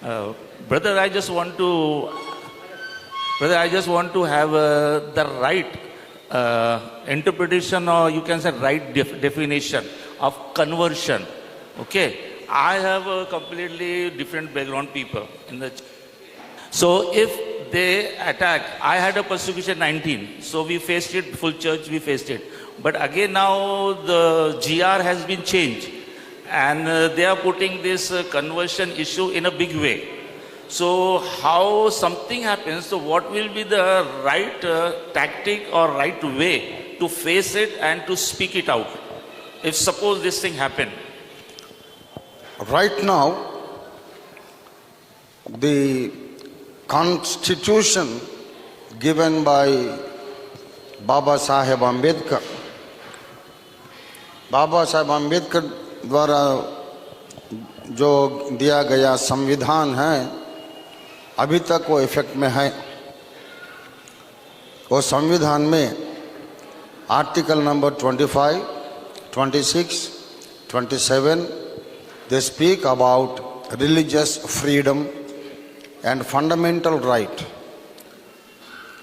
Uh, brother, I just want to, have the right interpretation, or you can say right definition of conversion. Okay, I have a completely different background people in the. So if they attack, I had a persecution 19, so we faced it, full church we faced it. But again now the GR has been changed, and they are putting this conversion issue in a big way. So how something happens, so what will be the right tactic or right way to face it and to speak it out, if suppose this thing happen? Right now, the constitution given by Baba Saheb Ambedkar द्वारा जो दिया गया संविधान है अभी तक वो effect में है। वो संविधान में article number 25, 26, 27 they speak about religious freedom and fundamental right।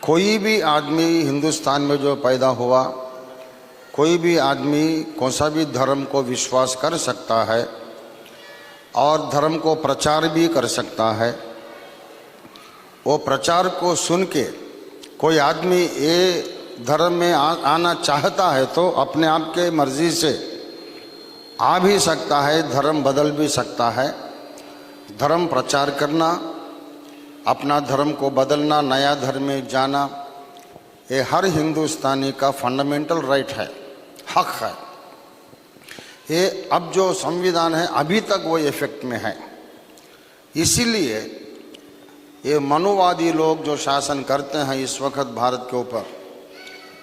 कोई भी आदमी हिंदुस्तान में जो पैदा हुआ, कोई भी आदमी कौन सा भी धर्म को विश्वास कर सकता है और धर्म को प्रचार भी कर सकता है। वो प्रचार को सुन के कोई आदमी ये धर्म में आना चाहता है तो अपने आप के मर्जी से आ भी सकता है, धर्म बदल भी सकता है। धर्म प्रचार करना, अपना धर्म को बदलना, नया धर्म में जाना, ये हर हिंदुस्तानी का फंडामेंटल राइट है, हक है। ये अब जो संविधान है अभी तक वो इफेक्ट में है। इसीलिए ये मनुवादी लोग जो शासन करते हैं इस वक्त भारत के ऊपर,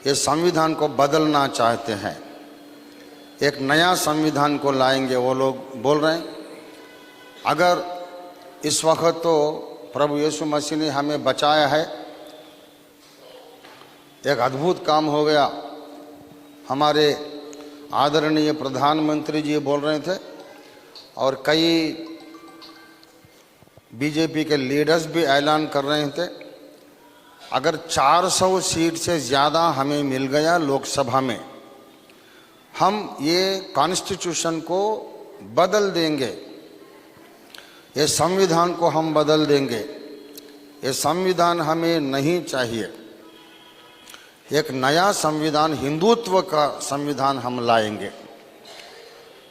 ये संविधान को बदलना चाहते हैं, एक नया संविधान को लाएंगे वो लोग बोल रहे हैं। अगर इस वक्त तो प्रभु यीशु मसीह ने हमें बचाया है, एक अद्भुत काम हो गया। हमारे आदरणीय प्रधानमंत्री जी बोल रहे थे और कई बीजेपी के लीडर्स भी ऐलान कर रहे थे, अगर 400 सीट से ज़्यादा हमें मिल गया लोकसभा में, हम ये कॉन्स्टिट्यूशन को बदल देंगे, ये संविधान को हम बदल देंगे। ये संविधान हमें नहीं चाहिए, एक नया संविधान, हिंदुत्व का संविधान हम लाएंगे।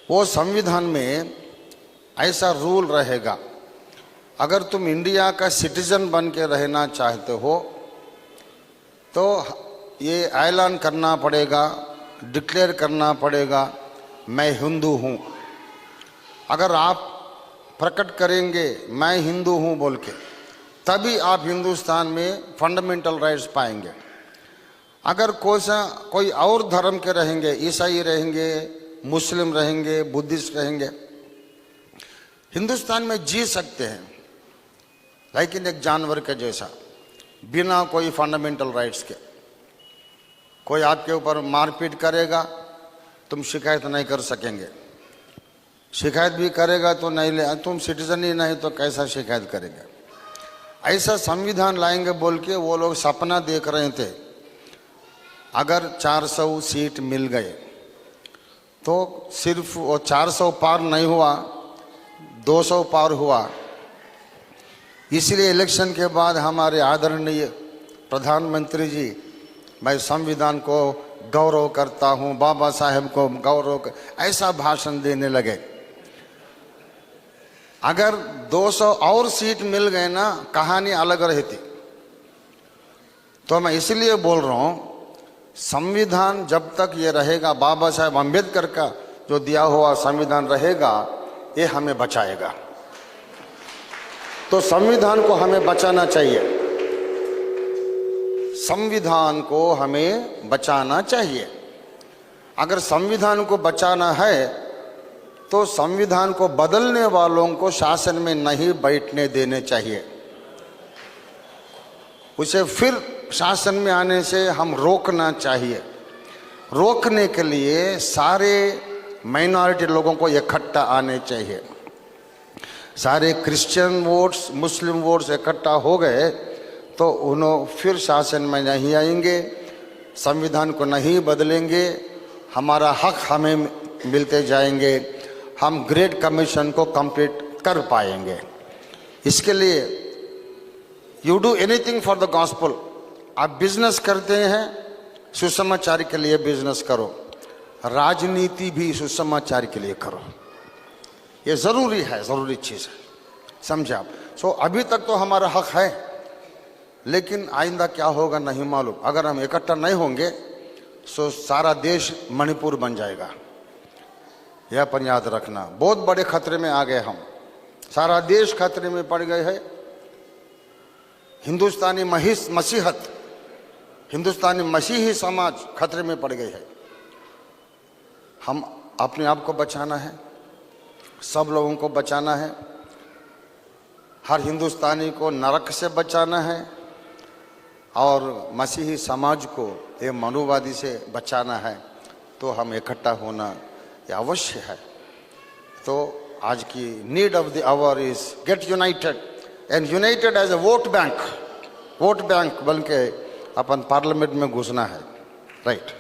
वो संविधान में ऐसा रूल रहेगा, अगर तुम इंडिया का सिटीजन बन के रहना चाहते हो तो ये ऐलान करना पड़ेगा, डिक्लेयर करना पड़ेगा, मैं हिंदू हूँ। अगर आप प्रकट करेंगे मैं हिंदू हूँ बोल के, तभी आप हिंदुस्तान में फंडामेंटल राइट्स पाएंगे। अगर कोई और धर्म के रहेंगे, ईसाई रहेंगे, मुस्लिम रहेंगे, बुद्धिस्ट रहेंगे, हिंदुस्तान में जी सकते हैं लेकिन एक जानवर के जैसा, बिना कोई फंडामेंटल राइट्स के। कोई आपके ऊपर मारपीट करेगा, तुम शिकायत नहीं कर सकेंगे, शिकायत भी करेगा तो नहीं ले, तुम सिटीजन ही नहीं तो कैसा शिकायत करेंगे। ऐसा संविधान लाएंगे बोल के वो लोग सपना देख रहे थे। अगर 400 सीट मिल गए तो सिर्फ वो 400 पार नहीं हुआ, 200 पार हुआ। इसलिए इलेक्शन के बाद हमारे आदरणीय प्रधानमंत्री जी, मैं संविधान को गौरव करता हूँ, बाबा साहेब को गौरव, ऐसा भाषण देने लगे। अगर 200 और सीट मिल गए ना, कहानी अलग रहती। तो मैं इसलिए बोल रहा हूँ, संविधान जब तक ये रहेगा, बाबा साहेब अम्बेडकर का जो दिया हुआ संविधान रहेगा, ये हमें बचाएगा। तो संविधान को हमें बचाना चाहिए, संविधान को हमें बचाना चाहिए। अगर संविधान को बचाना है तो संविधान को बदलने वालों को शासन में नहीं बैठने देने चाहिए, उसे फिर शासन में आने से हम रोकना चाहिए। रोकने के लिए सारे माइनॉरिटी लोगों को इकट्ठा आने चाहिए। सारे क्रिश्चियन वोट्स, मुस्लिम वोट्स इकट्ठा हो गए तो उन्होंने फिर शासन में नहीं आएंगे, संविधान को नहीं बदलेंगे, हमारा हक हमें मिलते जाएंगे, हम ग्रेट कमीशन को कंप्लीट कर पाएंगे। इसके लिए you do anything for the gospel. आप बिजनेस करते हैं, सुसमाचार के लिए बिजनेस करो, राजनीति भी सुसमाचार के लिए करो। ये जरूरी है, जरूरी चीज है, समझे आप। सो अभी तक तो हमारा हक है, लेकिन आइंदा क्या होगा नहीं मालूम। अगर हम इकट्ठा नहीं होंगे तो सारा देश मणिपुर बन जाएगा। यह पर याद रखना, बहुत बड़े खतरे में आ गए हम, सारा देश खतरे में पड़ गए हैं। हिंदुस्तानी मसीहत, हिंदुस्तानी मसीही समाज खतरे में पड़ गई है। हम अपने आप को बचाना है, सब लोगों को बचाना है, हर हिंदुस्तानी को नरक से बचाना है और मसीही समाज को ये मनुवादी से बचाना है। तो हम इकट्ठा होना ये अवश्य है। तो आज की need of the hour is get united and united as a vote bank बन के अपन पार्लियामेंट में घुसना है। राइट।